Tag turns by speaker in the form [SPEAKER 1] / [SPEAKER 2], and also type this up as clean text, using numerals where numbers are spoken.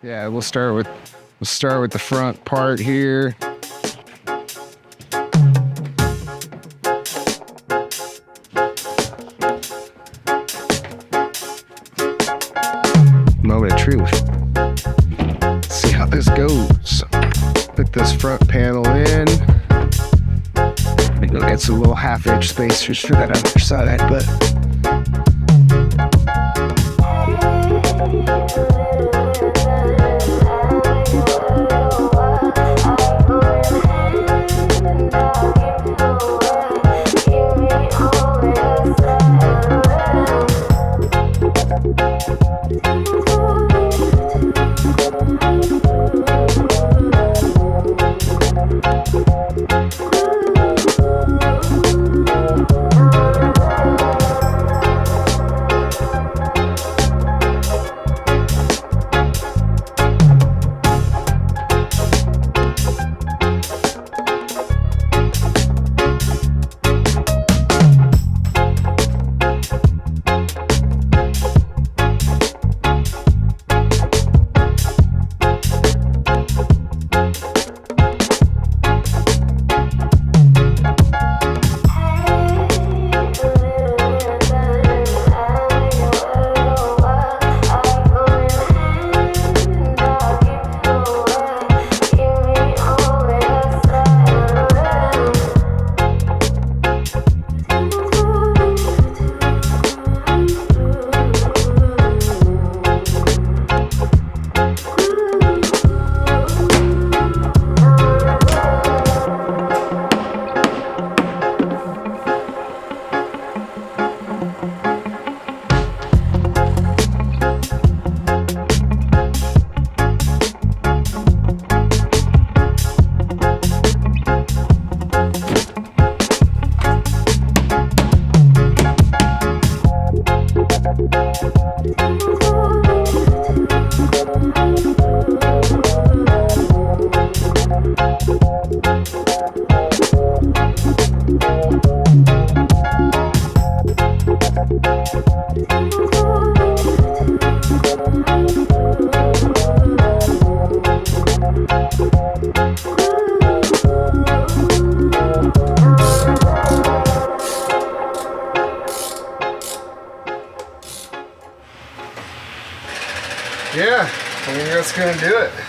[SPEAKER 1] Yeah, we'll start with the front part here. Moment of truth. Let's see how this goes. Put this front panel in. Maybe go get some little half-inch spacers for that other side, but yeah, I think that's gonna do it.